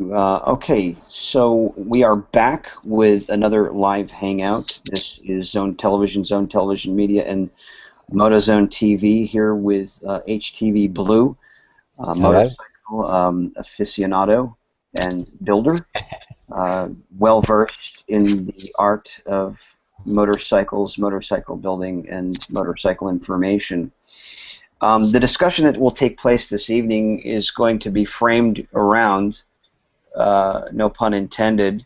Okay, so we are back with another live hangout. This is Zone Television Media, and MotoZone TV here with HTV Blue, Hello. motorcycle aficionado and builder, well versed in the art of motorcycles, motorcycle building, and motorcycle information. The discussion that will take place this evening is going to be framed around no pun intended,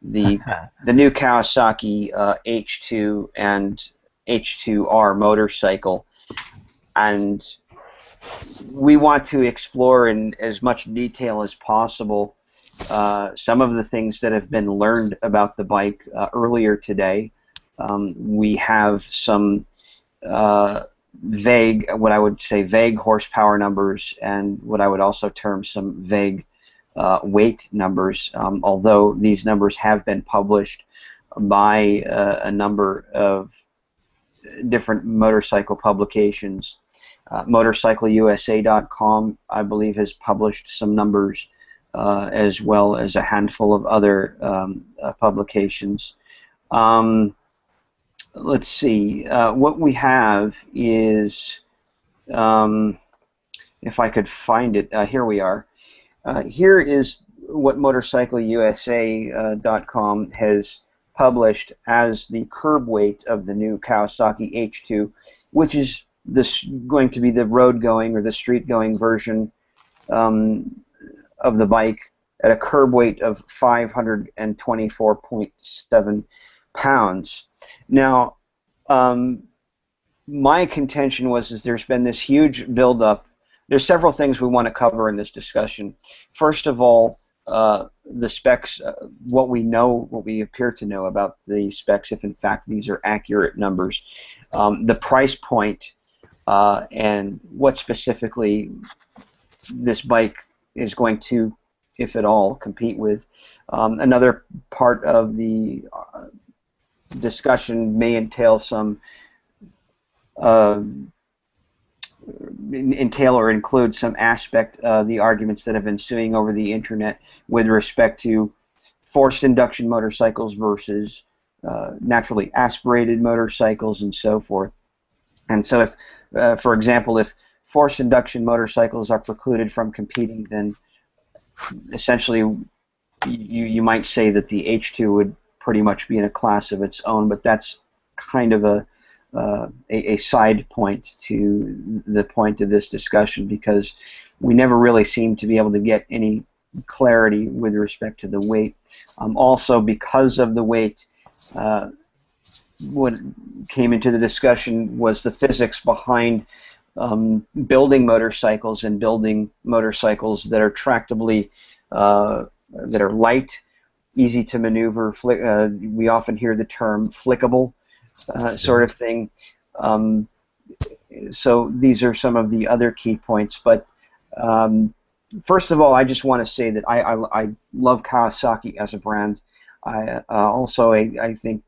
the the new Kawasaki H2 and H2R motorcycle, and we want to explore in as much detail as possible some of the things that have been learned about the bike earlier today. We have some vague, what I would say vague horsepower numbers, and what I would also term some vague weight numbers, although these numbers have been published by a number of different motorcycle publications. MotorcycleUSA.com, I believe, has published some numbers, as well as a handful of other publications. Let's see. What we have is, if I could find it, here we are. Here is what MotorcycleUSA.com has published as the curb weight of the new Kawasaki H2, which is going to be the road-going or the street-going version of the bike at a curb weight of 524.7 pounds. Now, my contention is there's been this huge buildup. There's several things we want to cover in this discussion. First of all, the specs, what we know, what we appear to know about the specs, if in fact these are accurate numbers, the price point, and what specifically this bike is going to, if at all, compete with. Another part of the discussion may entail some or include some aspect of the arguments that have been ensuing over the internet with respect to forced induction motorcycles versus naturally aspirated motorcycles and so forth. And so if, for example, if forced induction motorcycles are precluded from competing, then essentially you might say that the H2 would pretty much be in a class of its own, but that's kind of a side point to the point of this discussion, because we never really seem to be able to get any clarity with respect to the weight. Also, because of the weight, what came into the discussion was the physics behind building motorcycles and building motorcycles that are tractably, that are light, easy to maneuver. We often hear the term flickable. Sort of thing. So these are some of the other key points. But first of all, I just want to say that I love Kawasaki as a brand. I think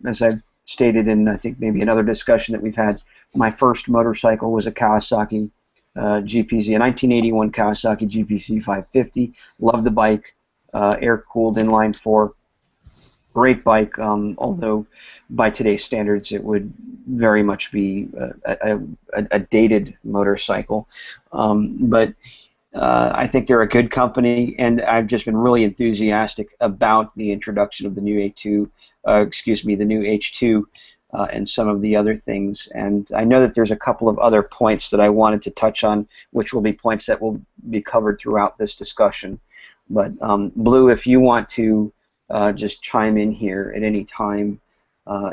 as I've stated in I think maybe another discussion that we've had, my first motorcycle was a Kawasaki GPZ, a 1981 Kawasaki GPC 550. Loved the bike, air-cooled inline four. Great bike, although by today's standards it would very much be a dated motorcycle. But I think they're a good company, and I've just been really enthusiastic about the introduction of the new the new H2, and some of the other things. And I know that there's a couple of other points that I wanted to touch on, which will be points that will be covered throughout this discussion. But Blue, if you want to just chime in here at any time,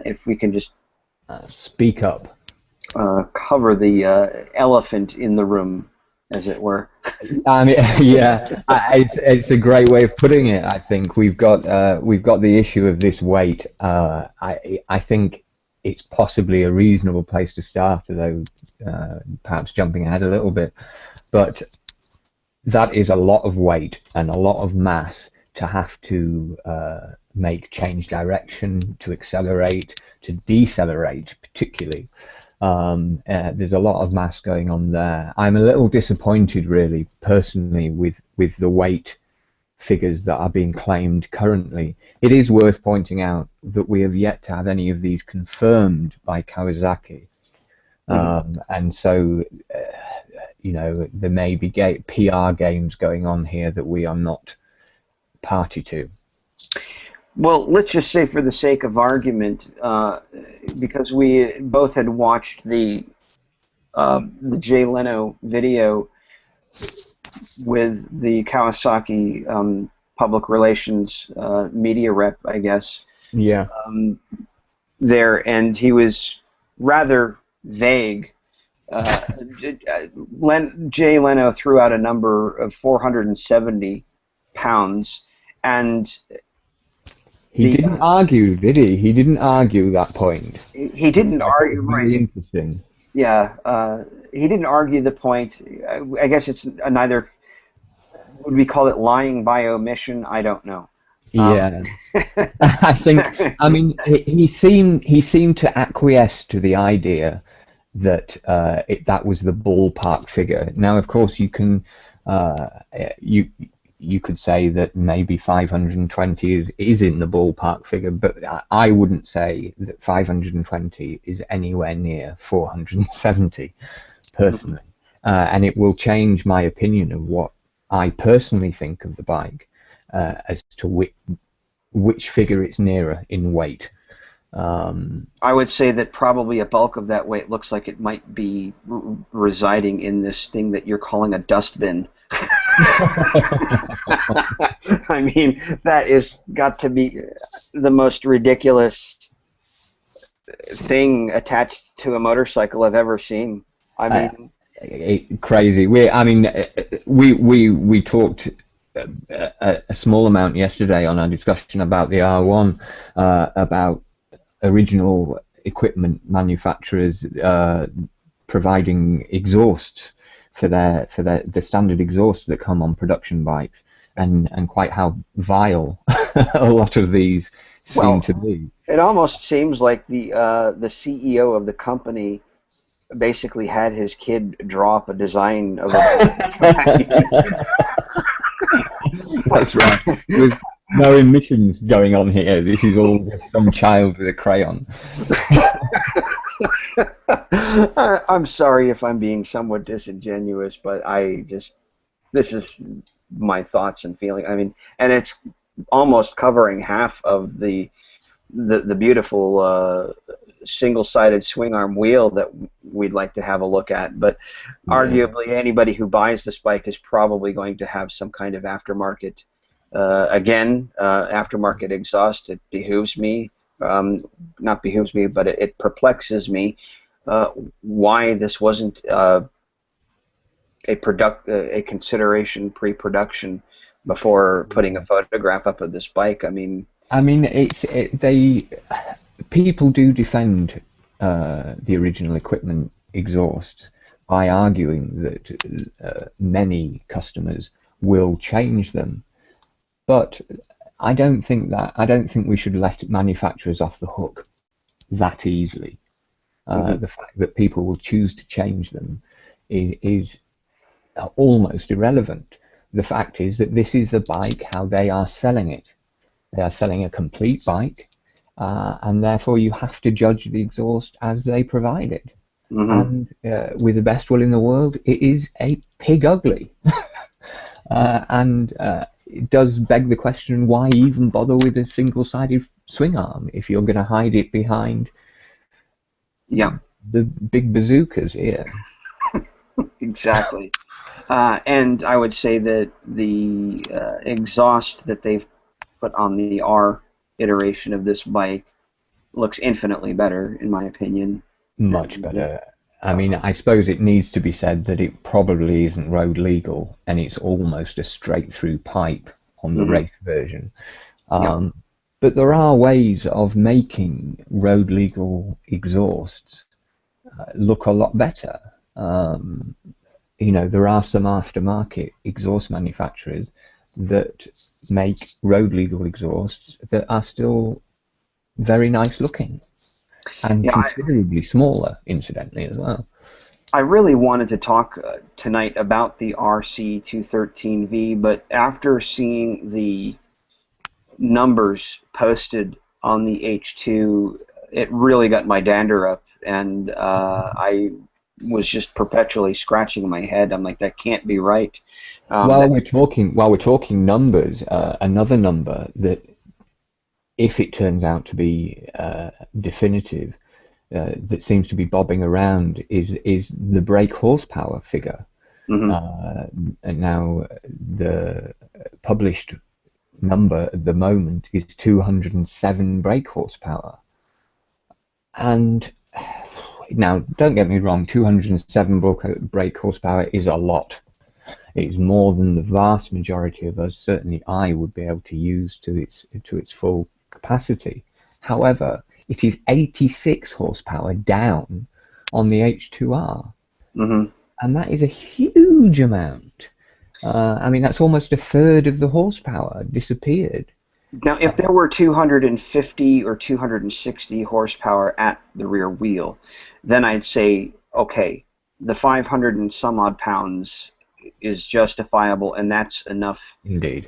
if we can just Speak up. cover the elephant in the room, as it were. Yeah, it's a great way of putting it. I think we've got the issue of this weight. I think it's possibly a reasonable place to start, although perhaps jumping ahead a little bit. But that is a lot of weight and a lot of mass to have to change direction, to accelerate, to decelerate, particularly. There's a lot of mass going on there. I'm a little disappointed, really, personally, with the weight figures that are being claimed currently. It is worth pointing out that we have yet to have any of these confirmed by Kawasaki. And so, you know, there may be PR games going on here that we are not party to. Well, let's just say, for the sake of argument, because we both had watched the Jay Leno video with the Kawasaki public relations media rep, I guess. Yeah. There, and he was rather vague. Jay Leno threw out a number of 470 pounds, and he didn't argue, did he? He didn't argue that point. He didn't argue. Very interesting. Yeah, he didn't argue the point. I guess it's neither. Would we call it lying by omission? I don't know. Yeah, I think. I mean, he seemed to acquiesce to the idea that that was the ballpark figure. Now, of course, you can you could say that maybe 520 is in the ballpark figure, but I wouldn't say that 520 is anywhere near 470 personally, and it will change my opinion of what I personally think of the bike as to which figure it's nearer in weight. I would say that probably a bulk of that weight looks like it might be residing in this thing that you're calling a dustbin. I mean, that is got to be the most ridiculous thing attached to a motorcycle I've ever seen. I mean, crazy. We talked a small amount yesterday on our discussion about the R1, about original equipment manufacturers providing exhausts for the standard exhausts that come on production bikes, and quite how vile a lot of these seem to be. It almost seems like the CEO of the company basically had his kid draw up a design of a That's right. There's no emissions going on here. This is all just some child with a crayon. I'm sorry if I'm being somewhat disingenuous, but this is my thoughts and feelings. I mean, and it's almost covering half of the beautiful single-sided swing arm wheel that we'd like to have a look at. But arguably, anybody who buys this bike is probably going to have some kind of aftermarket. Aftermarket exhaust. It behooves me. Not behooves me, but it perplexes me why this wasn't a consideration pre-production before putting a photograph up of this bike. I mean, people do defend the original equipment exhausts by arguing that many customers will change them, but I don't think we should let manufacturers off the hook that easily. The fact that people will choose to change them is almost irrelevant. The fact is that this is the bike how they are selling it. They are selling a complete bike, and therefore you have to judge the exhaust as they provide it. And with the best will in the world, it is a pig ugly. And it does beg the question, why even bother with a single-sided swing arm if you're going to hide it behind the big bazookas here? Exactly. And I would say that the exhaust that they've put on the R iteration of this bike looks infinitely better, in my opinion. Much better. I mean, I suppose it needs to be said that it probably isn't road legal, and it's almost a straight-through pipe on the race version. But there are ways of making road legal exhausts look a lot better. You know, there are some aftermarket exhaust manufacturers that make road legal exhausts that are still very nice looking, and considerably smaller, incidentally, as well. I really wanted to talk tonight about the RC213V, but after seeing the numbers posted on the H2, it really got my dander up, and I was just perpetually scratching my head. I'm like, that can't be right. While we're talking numbers, another number that, if it turns out to be definitive, that seems to be bobbing around is the brake horsepower figure. And now the published number at the moment is 207 brake horsepower. And now, don't get me wrong, 207 brake horsepower is a lot. It's more than the vast majority of us, certainly I, would be able to use to its full capacity. However, it is 86 horsepower down on the H2R. And that is a huge amount. I mean, that's almost a third of the horsepower disappeared. Now, if there were 250 or 260 horsepower at the rear wheel, then I'd say, okay, the 500 and some odd pounds is justifiable, and that's enough. Indeed.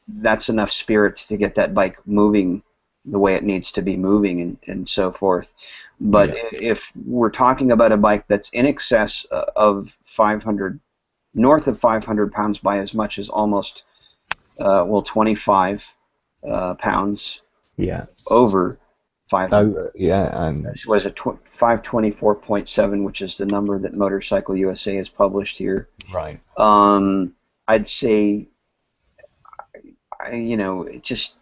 That's enough spirit to get that bike moving the way it needs to be moving, and so forth. But if we're talking about a bike that's in excess of 500, north of 500 pounds by as much as almost 25 pounds. Over 500. Was it 524.7, which is the number that Motorcycle USA has published here. Right. I'd say, it just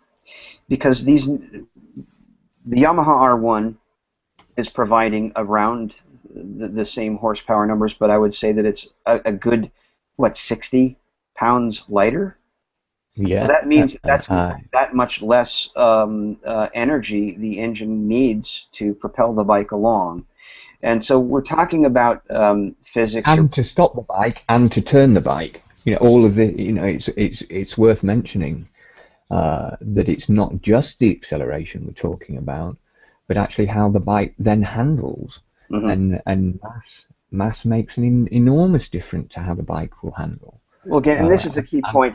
because the Yamaha R1 is providing around the same horsepower numbers, but I would say that it's a good 60 pounds lighter. Yeah. So that means that's that much less energy the engine needs to propel the bike along. And so we're talking about physics. And to stop the bike and to turn the bike. All of the, it's worth mentioning that it's not just the acceleration we're talking about, but actually how the bike then handles. And mass makes an enormous difference to how the bike will handle. Well, again, and this is a key point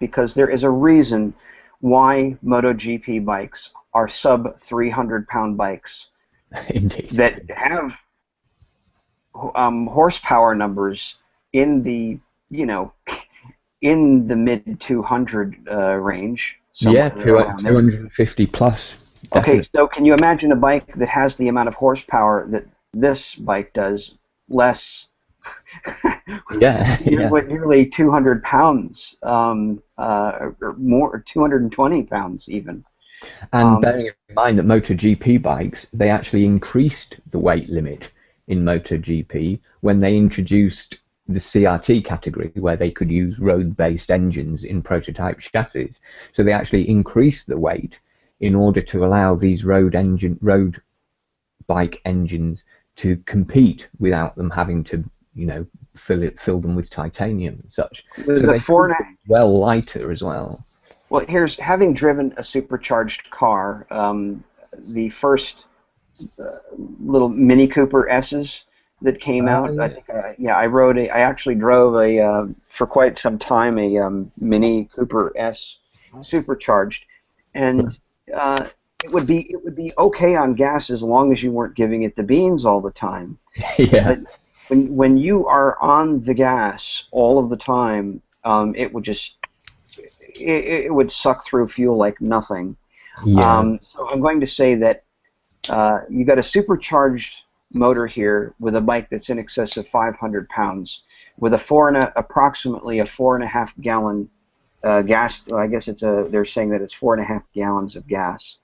because there is a reason why MotoGP bikes are sub 300-pound bikes. Indeed. That have horsepower numbers in the mid 200 range. Yeah, 250 plus. Definitely. Okay, so can you imagine a bike that has the amount of horsepower that this bike does, less? Nearly 200 pounds, or more, 220 pounds even. And bearing in mind that MotoGP bikes, they actually increased the weight limit in MotoGP when they introduced the CRT category, where they could use road-based engines in prototype chassis. So they actually increased the weight in order to allow these road bike engines to compete without them having to fill them with titanium and such. So they well lighter as well. Well, having driven a supercharged car, the first little Mini Cooper S's that came out. I think, I actually drove for quite some time a Mini Cooper S supercharged, and it would be okay on gas as long as you weren't giving it the beans all the time. Yeah. But when you are on the gas all of the time, it would just it would suck through fuel like nothing. Yeah. So I'm going to say that you got a supercharged motor here with a bike that's in excess of 500 pounds with approximately a 4.5 gallon gas. Well, I guess they're saying that it's 4.5 gallons of gas.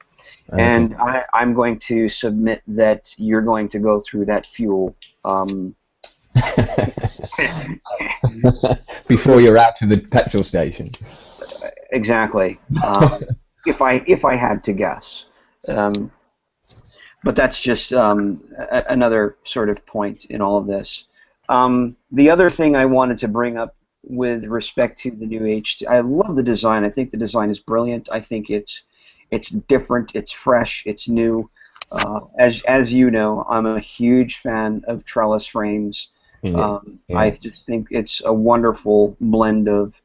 Okay. And I'm going to submit that you're going to go through that fuel before you're out to the petrol station. Exactly. If I had to guess. But that's just another sort of point in all of this. The other thing I wanted to bring up with respect to the new H2, I love the design. I think the design is brilliant. I think it's different, it's fresh, it's new. As you know, I'm a huge fan of trellis frames. Yeah, I yeah, just think it's a wonderful blend of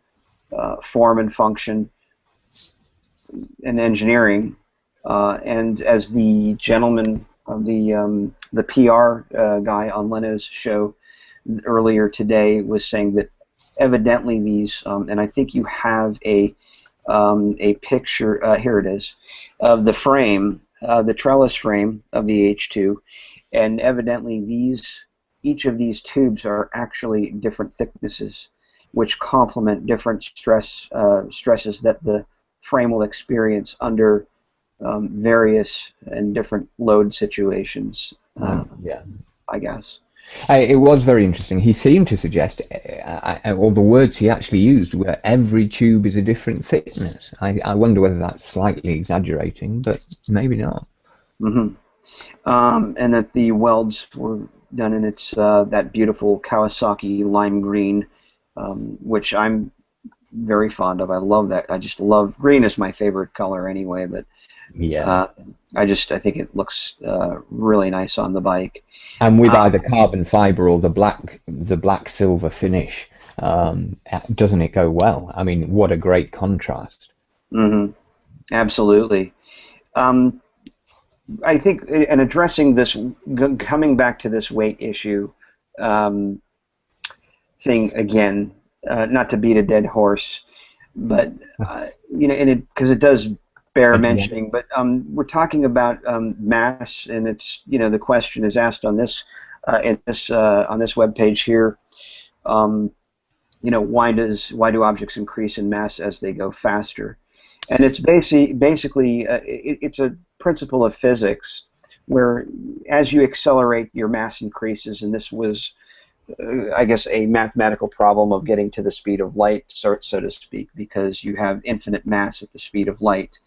form and function and engineering. And as the gentleman, the PR guy on Leno's show earlier today was saying that evidently these, and I think you have a picture, here it is, of the frame, the trellis frame of the H2, and evidently each of these tubes are actually different thicknesses, which complement different stresses that the frame will experience under various and different load situations, yeah. I guess. It was very interesting. He seemed to suggest, or the words he actually used were, every tube is a different thickness. I wonder whether that's slightly exaggerating, but maybe not. hmm and that the welds were done in its that beautiful Kawasaki lime green, which I'm very fond of. I love that. I just love green is my favorite color anyway, but Yeah. uh, I think it looks really nice on the bike. And with Uh, either carbon fiber or the black silver finish, doesn't it go well? I mean, what a great contrast. hmm Absolutely. Um, I think in addressing this, coming back to this weight issue um, thing again, not to beat a dead horse, but and because it does bear Yeah. mentioning. But we're talking about mass, and it's the question is asked on this on this web page here. Um, why do objects increase in mass as they go faster? And it's basically it's a principle of physics where as you accelerate, your mass increases, and this was I guess a mathematical problem of getting to the speed of light, so to speak, because you have infinite mass at the speed of light.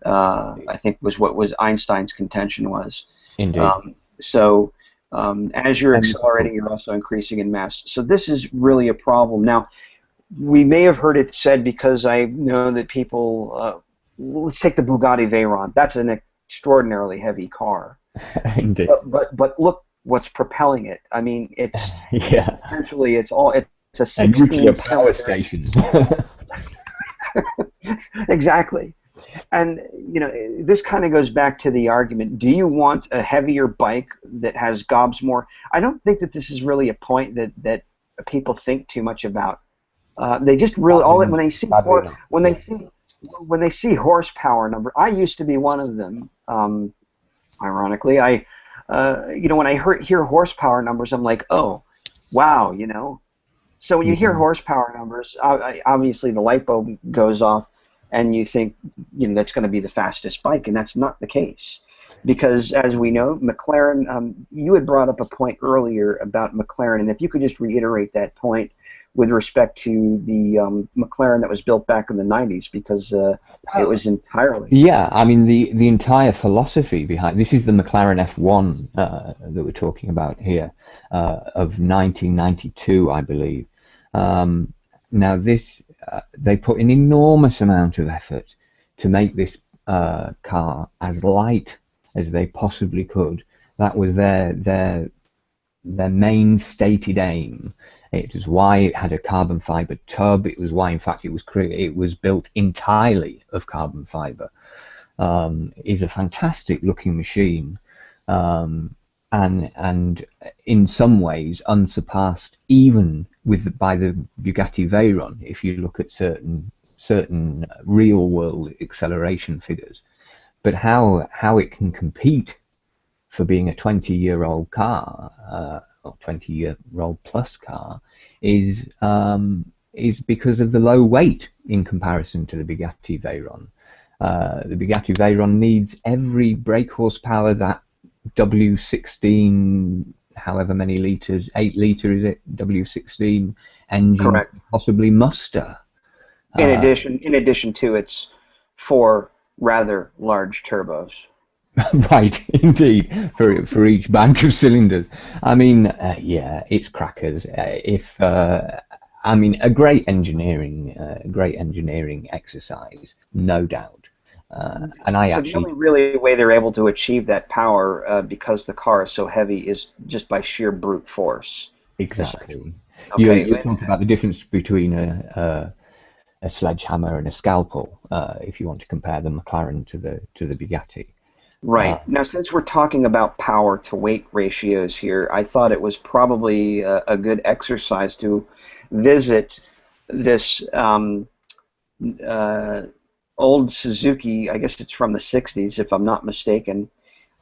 I think was what was Einstein's contention was. Indeed. So as you're And accelerating, you're also increasing in mass. So this is really a problem. Now, we may have heard it said because I know that people. Let's take the Bugatti Veyron. That's an extraordinarily heavy car. indeed. But look what's propelling it. I mean, it's Yeah. essentially it's a A nuclear 16 power cylinder. station. Exactly. And this kind of goes back to the argument, do you want a heavier bike that has gobs more? I don't think that this is really a point that people think too much about. They just really all that when they see Sadly not. when they see horsepower number. I used to be one of them. Ironically, when I hear horsepower numbers, I'm like, oh, wow, So when you hear Mhm. horsepower numbers, obviously the light bulb goes off, and you think that's going to be the fastest bike, and that's not the case, because as we know, McLaren. You had brought up a point earlier about McLaren, and if you could just reiterate that point with respect to the McLaren that was built back in the '90s, because it was entirely. Yeah, I mean the entire philosophy behind this is the McLaren F1 that we're talking about here of 1992, I believe. Now this they put an enormous amount of effort to make this car as light as they possibly could. That was their main stated aim. It was why it had a carbon fiber tub. It was why, in fact, it was built entirely of carbon fiber. Is a fantastic looking machine, and in some ways unsurpassed even by the Bugatti Veyron. If you look at certain real world acceleration figures, but how it can compete for being a 20-year-old car, or 20-year-old plus car, is because of the low weight in comparison to the Bugatti Veyron. The Bugatti Veyron needs every brake horsepower that W16, however many liters, 8 liter is it, W16 engine Correct. could possibly muster. In addition to its 4 rather large turbos. Right, indeed, for each bank of cylinders. I mean, yeah, it's crackers. I mean, a great engineering exercise, no doubt. And I So the actually only really way they're able to achieve that power, because the car is so heavy, is just by sheer brute force, essentially. exactly. Okay. You're talking about the difference between a sledgehammer and a scalpel, if you want to compare the McLaren to the Bugatti. Right. Now, since we're talking about power to weight ratios here, I thought it was probably a good exercise to visit this uh, old Suzuki. I guess it's from the 60s, if I'm not mistaken.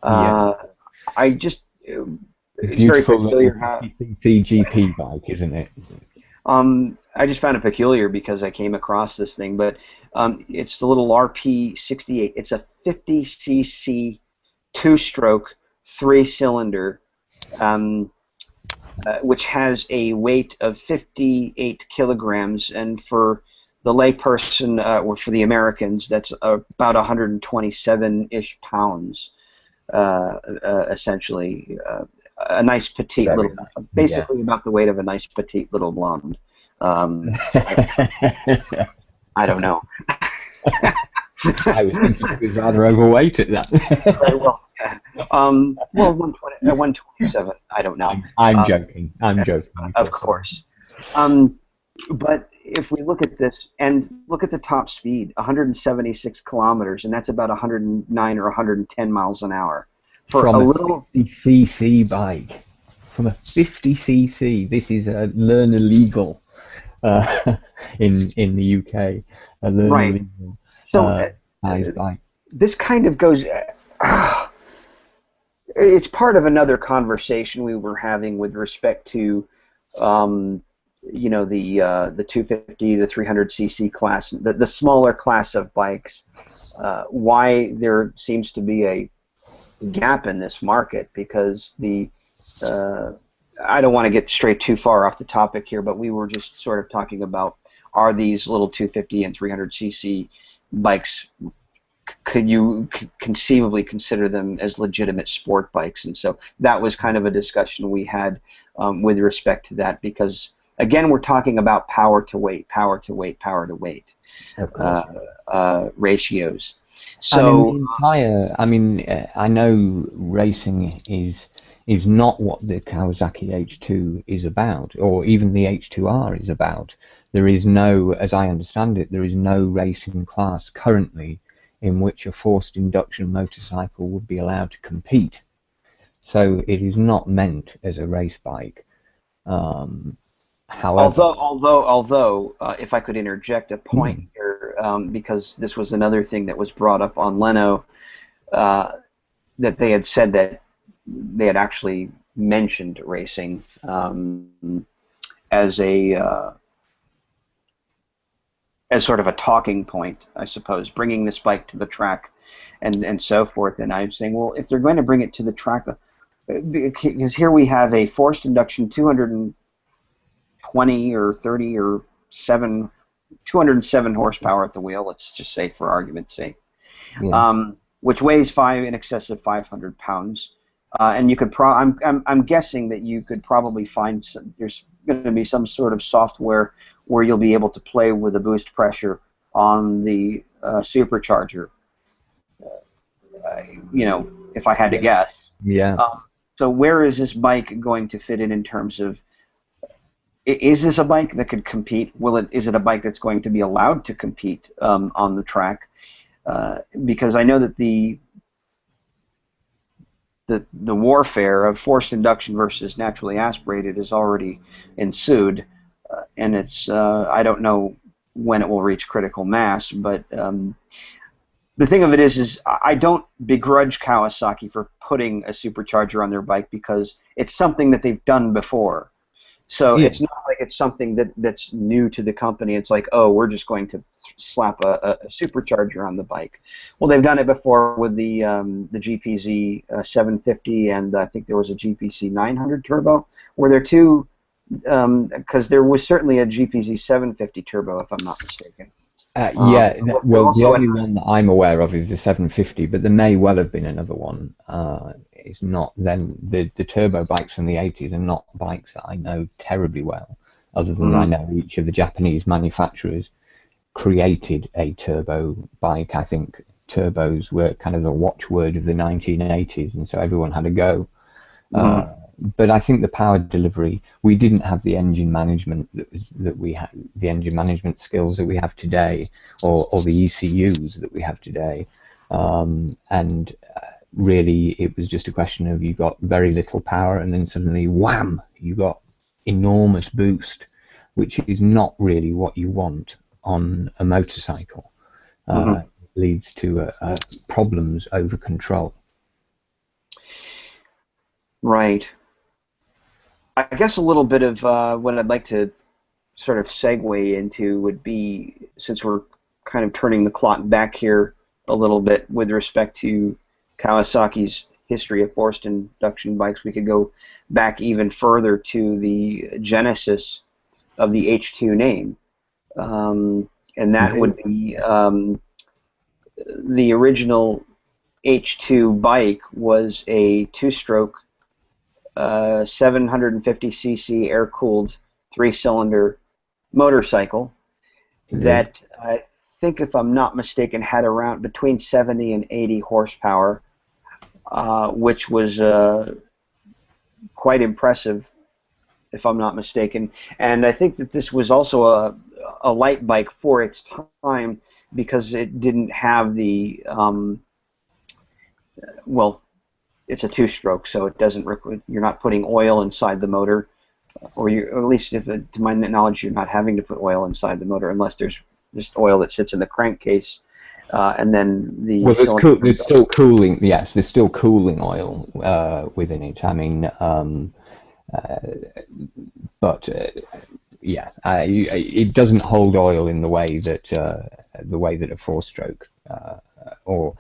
Yeah, Uh, I just, a it's very beautiful little peculiar how, 50cc GP bike, isn't it? I just found it peculiar because I came across this thing, but it's the little RP68. It's a 50cc two-stroke, three-cylinder, um, which has a weight of 58 kilograms, and for the layperson, or for the Americans, that's about 127-ish pounds, essentially. A nice petite Very little, nice. Yeah. basically about the weight of a nice petite little blonde. I don't know. I was thinking it was rather overweight at that. Very well. Yeah. Well, 127. I don't know. I'm joking. I'm joking. Of course. But if we look at this and look at the top speed, 176 kilometers, and that's about 109 or 110 miles an hour. For From a a little, 50cc bike. From a 50cc. This is a learner legal in the UK. A learner right. legal So size bike. this kind of goes. It's part of another conversation we were having with respect to, the 250, the 300cc class, the smaller class of bikes. Why there seems to be a gap in this market, because I don't want to get straight too far off the topic here, but we were just sort of talking about, are these little 250 and 300cc bikes, could you conceivably consider them as legitimate sport bikes? And so that was kind of a discussion we had with respect to that, because again, we're talking about power to weight, power to weight, power to weight ratios. So I know racing is not what the Kawasaki H2 is about, or even the H2R is about. There is no, as I understand it, there is no racing class currently in which a forced induction motorcycle would be allowed to compete. So it is not meant as a race bike. However, although, if I could interject a point here, because this was another thing that was brought up on Leno, that they had said that they had actually mentioned racing as sort of a talking point, I suppose, bringing this bike to the track and so forth. And I'm saying, well, if they're going to bring it to the track, because here we have a forced induction 220 or 30 or 207 horsepower at the wheel, let's just say for argument's sake, yes. Which weighs in excess of 500 pounds. And you could I'm guessing that you could probably find there's going to be some sort of software where you'll be able to play with the boost pressure on the supercharger. If I had to guess. Yeah. So where is this bike going to fit in terms of? Is this a bike that could compete? Is it a bike that's going to be allowed to compete on the track? Because I know that the warfare of forced induction versus naturally aspirated has already ensued, and it's I don't know when it will reach critical mass, but the thing of it is I don't begrudge Kawasaki for putting a supercharger on their bike, because it's something that they've done before. So it's not like it's something that's new to the company. It's like, oh, we're just going to slap a supercharger on the bike. Well, they've done it before with the GPZ 750, and I think there was a GPC 900 turbo. Were there two? Because there was certainly a GPZ 750 turbo, if I'm not mistaken. Well, the only one that I'm aware of is the 750, but there may well have been another one. It's not. Then the turbo bikes from the 80s are not bikes that I know terribly well, other than I know each of the Japanese manufacturers created a turbo bike. I think turbos were kind of the watchword of the 1980s, and so everyone had a go. But I think the power delivery, we didn't have the engine management that we had, the engine management skills that we have today, or the ECUs that we have today. And really, it was just a question of, you got very little power, and then suddenly, wham, you got enormous boost, which is not really what you want on a motorcycle. It leads to problems over control. Right. I guess a little bit of what I'd like to sort of segue into would be, since we're kind of turning the clock back here a little bit with respect to Kawasaki's history of forced induction bikes, we could go back even further to the genesis of the H2 name. And that would be the original H2 bike was a two-stroke 750cc air-cooled 3-cylinder motorcycle that I think, if I'm not mistaken, had around between 70 and 80 horsepower, which was quite impressive, if I'm not mistaken. And I think that this was also a light bike for its time, because it didn't have the well, it's a two-stroke, so it doesn't. You're not putting oil inside the motor, or at least, to my knowledge, you're not having to put oil inside the motor unless there's just oil that sits in the crankcase, and then the. Well, there's still cooling. Yes, there's still cooling oil within it. I mean, but yeah, it doesn't hold oil in the way that a four-stroke or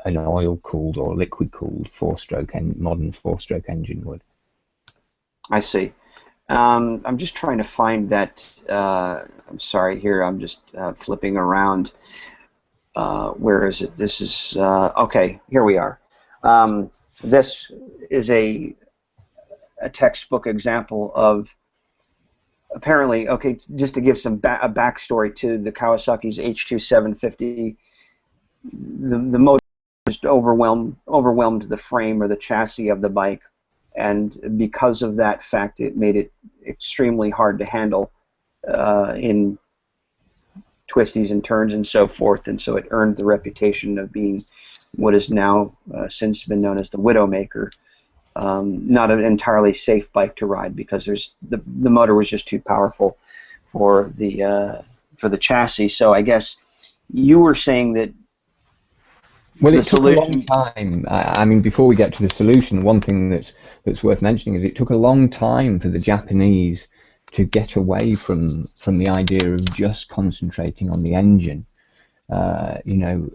an oil-cooled or liquid-cooled four-stroke modern four-stroke engine would. I see. I'm just trying to find that. I'm sorry. Here, I'm just flipping around. Where is it? This is okay. Here we are. This is a textbook example of, apparently, okay, just to give some a backstory to the Kawasaki's H2 750, the motor just overwhelmed the frame or the chassis of the bike, and because of that fact, it made it extremely hard to handle in twisties and turns and so forth, and so it earned the reputation of being what is now since been known as the Widowmaker. Not an entirely safe bike to ride, because the motor was just too powerful for the chassis. So I guess you were saying that. Well, it took a long time. I mean, before we get to the solution, one thing that's worth mentioning is it took a long time for the Japanese to get away from the idea of just concentrating on the engine. You know,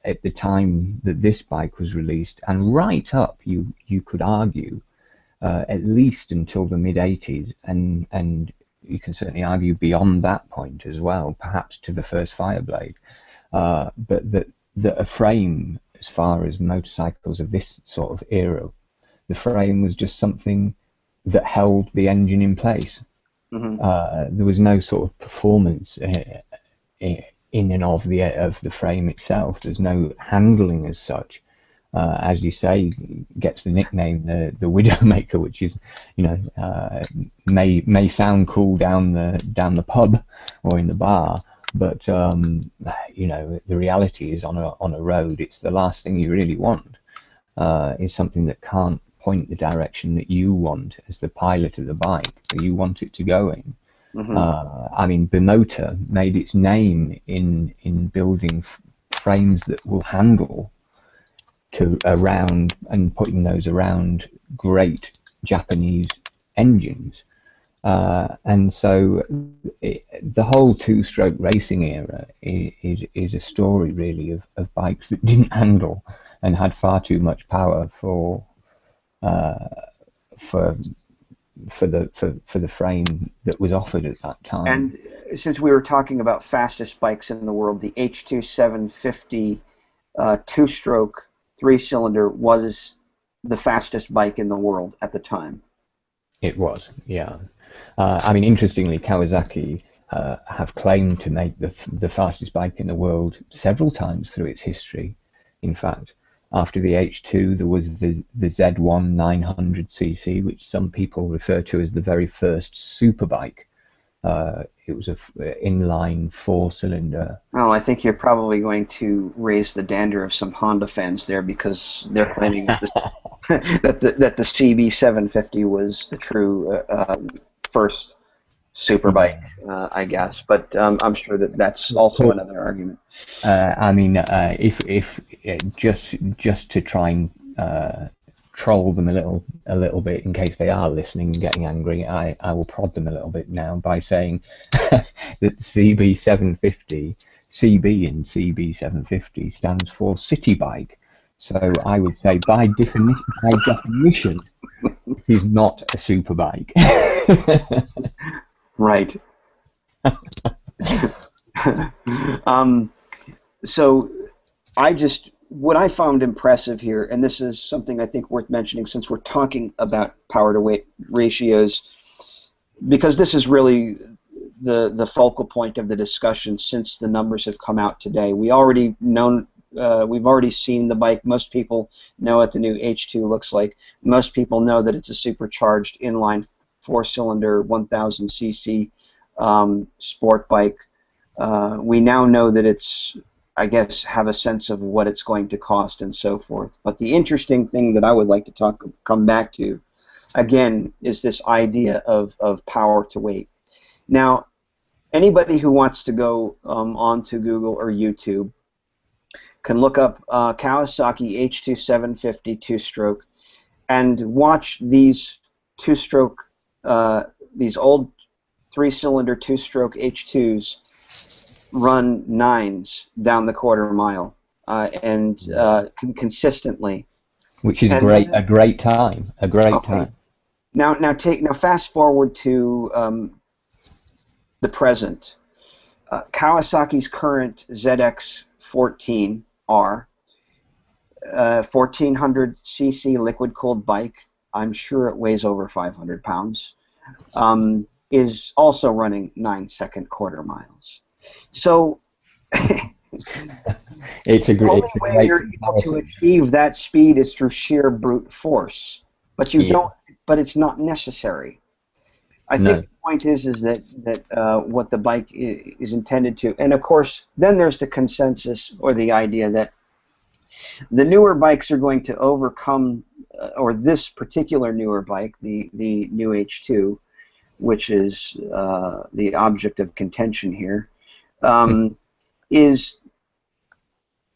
at the time that this bike was released, and right up, you could argue, at least until the mid-80s, and you can certainly argue beyond that point as well, perhaps to the first Fireblade, but that a frame, as far as motorcycles of this sort of era, the frame was just something that held the engine in place. There was no sort of performance in and of the frame itself. There's no handling as such. As you say, gets the nickname the Widowmaker, which is, you know, may sound cool down the pub or in the bar, but you know, the reality is on a road, it's the last thing you really want. It's something that can't point the direction that you want as the pilot of the bike, that you want it to go in. I mean, Bimota made its name in building frames that will handle around, and putting those around great Japanese engines. And so the whole two-stroke racing era is a story really of bikes that didn't handle and had far too much power for the frame that was offered at that time. And since we were talking about fastest bikes in the world, the H2 750 two-stroke 3-cylinder was the fastest bike in the world at the time. It was, yeah. I mean, interestingly, Kawasaki have claimed to make the fastest bike in the world several times through its history. In fact, after the H2, there was the Z1 900cc, which some people refer to as the very first superbike. It was a inline 4-cylinder. Well, I think you're probably going to raise the dander of some Honda fans there, because they're claiming that the CB750 was the true first superbike, I guess. But I'm sure that that's also another argument. I mean, if just to try and troll them a little bit, in case they are listening and getting angry, I will prod them a little bit now by saying that CB750, CB in CB750 stands for city bike. So I would say by definition, it is not a super bike. Right. So what I found impressive here, and this is something I think worth mentioning since we're talking about power to weight ratios, because this is really the focal point of the discussion since the numbers have come out today. We've already seen the bike. Most people know what the new H2 looks like. Most people know that it's a supercharged inline 4-cylinder 1000cc sport bike. We now know that it's, I guess, have a sense of what it's going to cost and so forth. But the interesting thing that I would like to come back to, again, is this idea of power to weight. Now, anybody who wants to go onto Google or YouTube can look up Kawasaki H2 750 two-stroke and watch these two-stroke, these old 3-cylinder two-stroke H2s run 9s down the quarter mile, and consistently. Which is a great time. Now fast forward to the present. Kawasaki's current ZX14R, 1400cc liquid-cooled bike. I'm sure it weighs over 500 pounds. Is also running 9-second quarter miles. So it's a great. The only way you're able to achieve that speed is through sheer brute force, but you don't. But it's not necessary. I think the point is that what the bike is intended to, and of course, then there's the consensus or the idea that the newer bikes are going to overcome, or this particular newer bike, the new H2, which is the object of contention here, is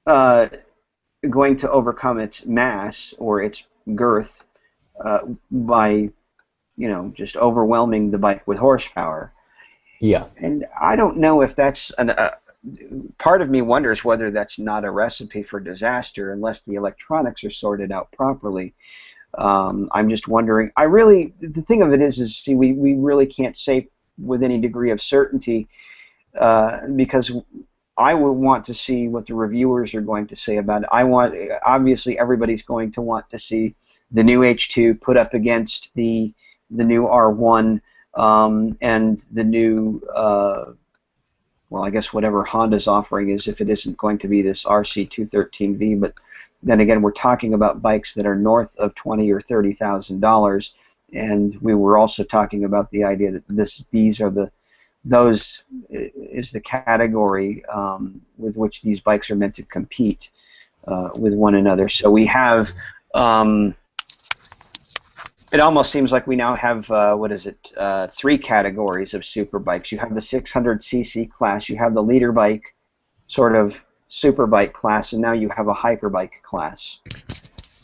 going to overcome its mass or its girth by, just overwhelming the bike with horsepower. Yeah. And I don't know if that's part of me wonders whether that's not a recipe for disaster unless the electronics are sorted out properly. I'm just wondering. The thing of it is see, we really can't say with any degree of certainty, because I would want to see what the reviewers are going to say about it. Obviously everybody's going to want to see the new H2 put up against the new R1 and the new, well, I guess whatever Honda's offering is, if it isn't going to be this RC213V. But then again, we're talking about bikes that are north of $20,000 or $30,000, and we were also talking about the idea that those is the category with which these bikes are meant to compete with one another. So we have, it almost seems like we now have, 3 categories of super bikes. You have the 600cc class, you have the leader bike sort of super bike class, and now you have a hyperbike class.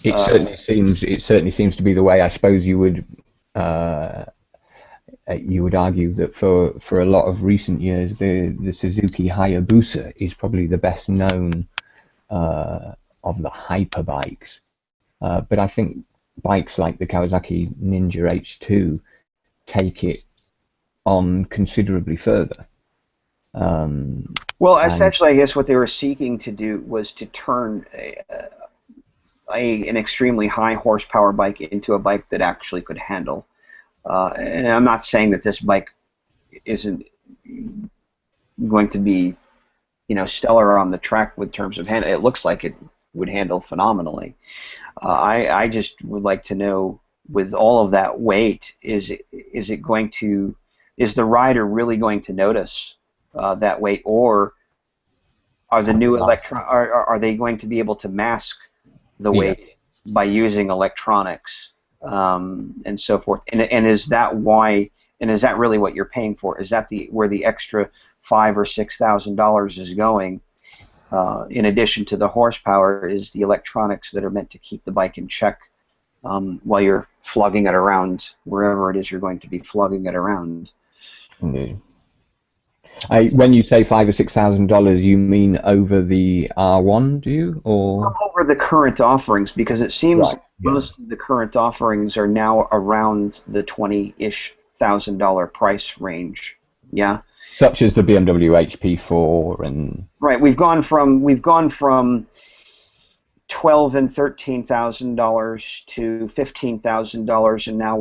It certainly seems to be the way. I suppose you would argue that for a lot of recent years, the Suzuki Hayabusa is probably the best known of the hyperbikes. But I think bikes like the Kawasaki Ninja H2 take it on considerably further. Well, essentially, I guess what they were seeking to do was to turn an extremely high horsepower bike into a bike that actually could handle. And I'm not saying that this bike isn't going to be, stellar on the track with terms of handle. It looks like it would handle phenomenally. I just would like to know, with all of that weight, is the rider really going to notice that weight, or are the new are they going to be able to mask the weight by using electronics and so forth? And is that why? And is that really what you're paying for? Is that where the extra $5,000 or $6,000 is going? In addition to the horsepower, is the electronics that are meant to keep the bike in check while you're flogging it around wherever it is you're going to be flogging it around. Indeed. When you say $5,000 or $6,000, you mean over the R1, do you, or over the current offerings? Because it seems most of the current offerings are now around the $20,000 price range. Yeah. Such as the BMW HP4 and right. We've gone from $12,000 and $13,000 to $15,000, and now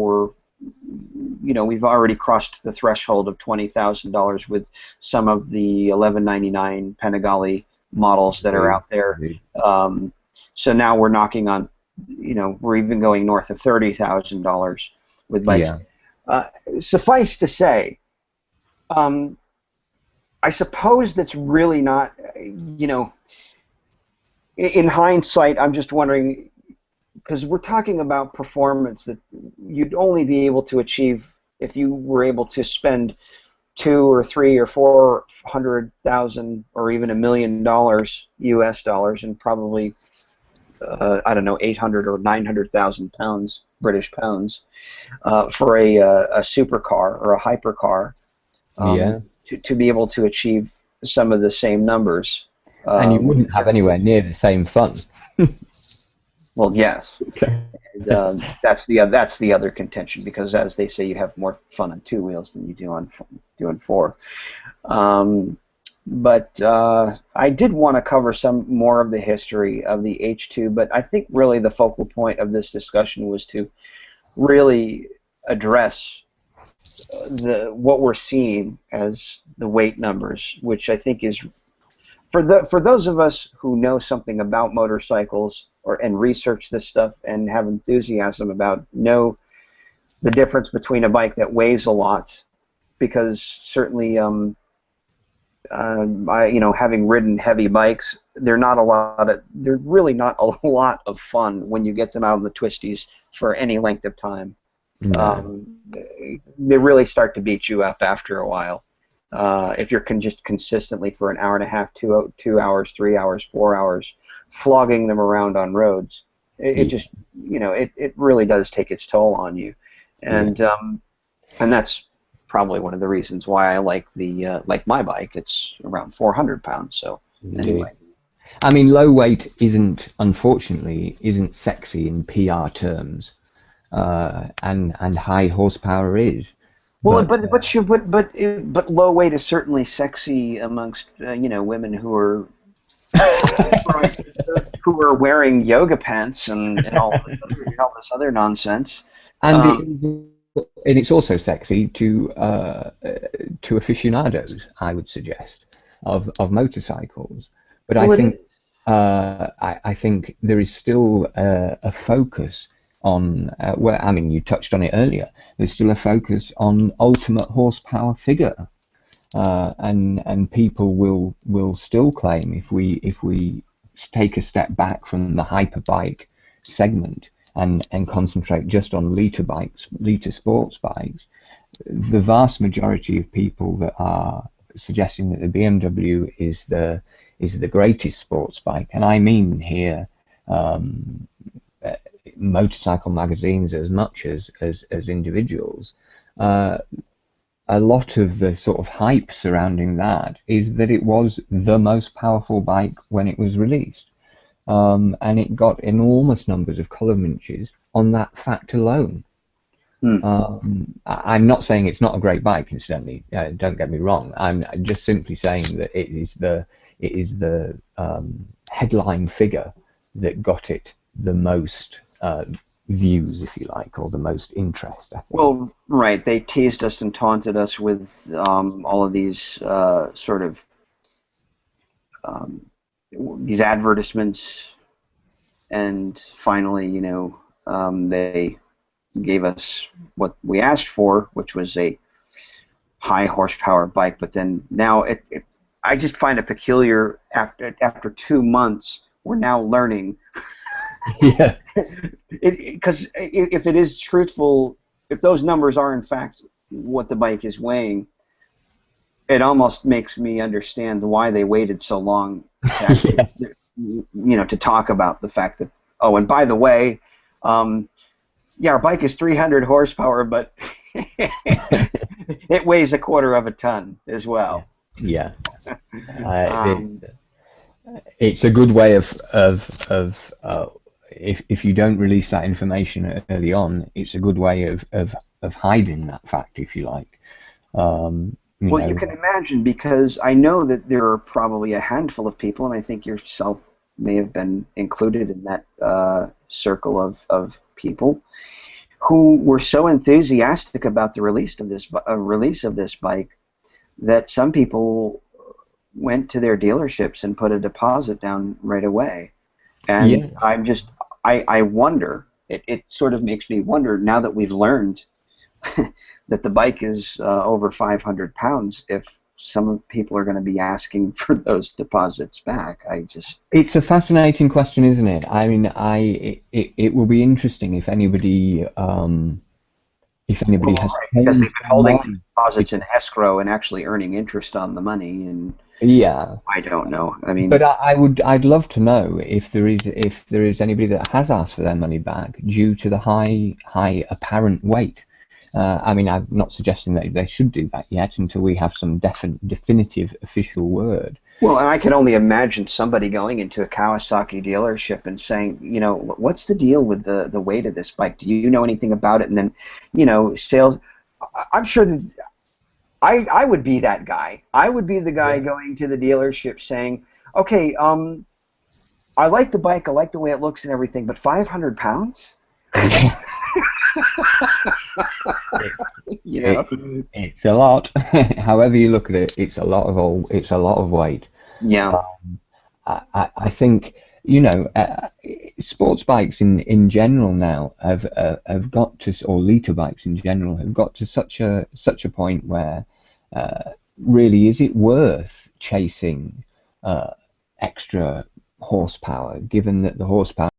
we've already crossed the threshold of $20,000 with some of the $1199 Panigale models that are out there. So now we're knocking on, we're even going north of $30,000 with bikes. Suffice to say, I suppose that's really not, in hindsight, I'm just wondering, because we're talking about performance that you'd only be able to achieve if you were able to spend $200,000 or $300,000 or $400,000 or even $1 million US dollars, and probably I don't know, 800 or 900,000 pounds, British pounds, for a supercar or a hypercar. To be able to achieve some of the same numbers. And you wouldn't have anywhere near the same fun. Well, yes. And, that's the other contention, because, as they say, you have more fun on two wheels than you do on four. But I did want to cover some more of the history of the H2, but I think really the focal point of this discussion was to really address what we're seeing as the weight numbers, which I think is, for those of us who know something about motorcycles and research this stuff and have enthusiasm know the difference between a bike that weighs a lot, because certainly having ridden heavy bikes, they're really not a lot of fun when you get them out on the twisties for any length of time. They really start to beat you up after a while. If you're just consistently for an hour and a half, 2 hours, 3 hours, 4 hours, flogging them around on roads, it just, it really does take its toll on you, and that's probably one of the reasons why I like my bike. It's around 400 pounds. So anyway. I mean, low weight unfortunately isn't sexy in PR terms. And high horsepower is. Well, but low weight is certainly sexy amongst women who are wearing yoga pants and all this other nonsense. And it's also sexy to aficionados, I would suggest, of motorcycles. But I think there is still a focus on, I mean, you touched on it earlier, there's still a focus on ultimate horsepower figure, and people will still claim, if we take a step back from the hyperbike segment and concentrate just on liter sports bikes, the vast majority of people that are suggesting that the BMW is the greatest sports bike, and I mean here motorcycle magazines as much as individuals, a lot of the sort of hype surrounding that is that it was the most powerful bike when it was released, and it got enormous numbers of column inches on that fact alone. I'm not saying it's not a great bike, incidentally, don't get me wrong. I'm just simply saying that it is the headline figure that got it the most views, if you like, or the most interest, I think. Well, right. They teased us and taunted us with all of these sort of these advertisements, and finally, they gave us what we asked for, which was a high horsepower bike. But then now I just find it peculiar after 2 months we're now learning. Yeah. Because if it is truthful, if those numbers are in fact what the bike is weighing, it almost makes me understand why they waited so long to actually, to talk about the fact that, oh, and by the way, our bike is 300 horsepower, but it weighs 1/4 of a ton as well. Yeah. It's a good way of if you don't release that information early on, it's a good way of hiding that fact, if you like. You can imagine, because I know that there are probably a handful of people, and I think yourself may have been included in that circle of people, who were so enthusiastic about the release of this bike that some people went to their dealerships and put a deposit down right away. And I wonder, it sort of makes me wonder, now that we've learned that the bike is over 500 pounds, if some people are going to be asking for those deposits back. It's a fascinating question, isn't it? I mean, it will be interesting if anybody has because they've been holding deposits in escrow and actually earning interest on the money, and I don't know. I mean, but I'd love to know if there is anybody that has asked for their money back due to the high apparent weight. I mean, I'm not suggesting that they should do that yet until we have some definitive official word. Well, and I can only imagine somebody going into a Kawasaki dealership and saying, what's the deal with the weight of this bike? Do you know anything about it? And then, sales. I'm sure that I would be that guy. I would be the guy going to the dealership saying, okay, I like the bike, I like the way it looks and everything, but 500 pounds? It's a lot. However you look at it, it's a lot of weight. Yeah. I think sports bikes in general now have got to, or liter bikes in general, have got to such a point where really, is it worth chasing extra horsepower, given that the horsepower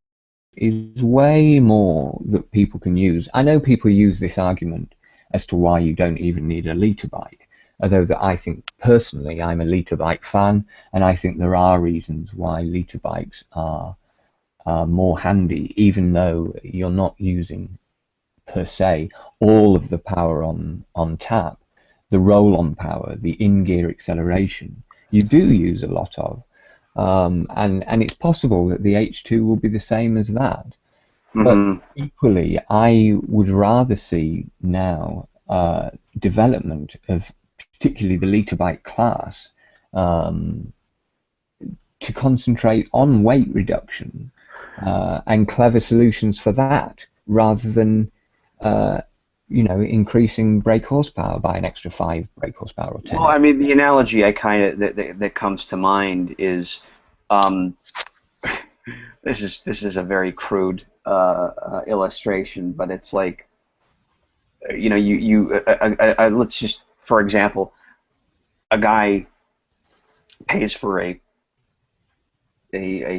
is way more that people can use? I know people use this argument as to why you don't even need a liter bike, although that I think personally I'm a liter bike fan, and I think there are reasons why liter bikes are more handy, even though you're not using per se all of the power on tap. The roll-on power, the in-gear acceleration, you do use a lot of. And it's possible that the H2 will be the same as that. But equally, I would rather see now development of particularly the liter bike class to concentrate on weight reduction and clever solutions for that, rather than increasing brake horsepower by an extra 5 brake horsepower or 10. Well, I mean, the analogy that comes to mind is, this is a very crude illustration, but it's like, let's just, for example, a guy pays for a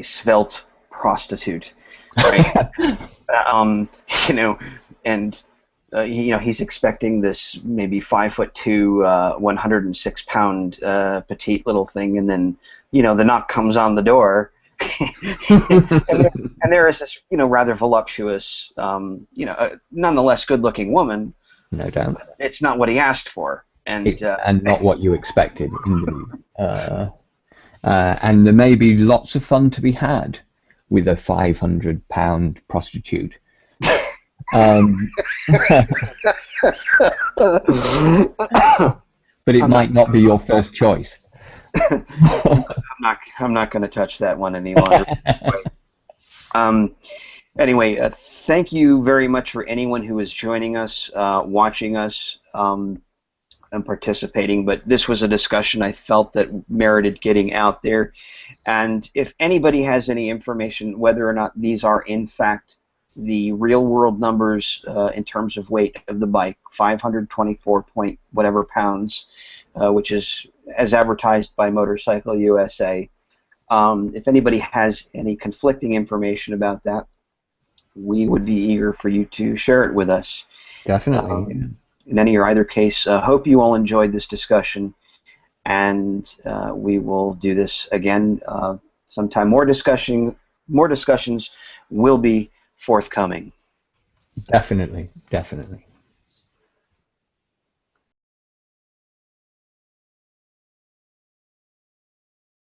svelte prostitute, right? And he's expecting this maybe 5'2", 106-pound petite little thing, and then the knock comes on the door, and there is this rather voluptuous, nonetheless good-looking woman. No doubt. It's not what he asked for, and not what you expected, indeed. And there may be lots of fun to be had with a 500-pound prostitute. But it might not be your first choice. I'm not going to touch that one any longer. Anyway, thank you very much for anyone who is joining us, watching us, and participating. But this was a discussion I felt that merited getting out there. And if anybody has any information, whether or not these are in fact the real world numbers in terms of weight of the bike, 524 point whatever pounds, which is as advertised by Motorcycle USA. If anybody has any conflicting information about that, we would be eager for you to share it with us. Definitely. In any or either case, hope you all enjoyed this discussion, and we will do this again sometime. More discussions will be forthcoming. Definitely, definitely.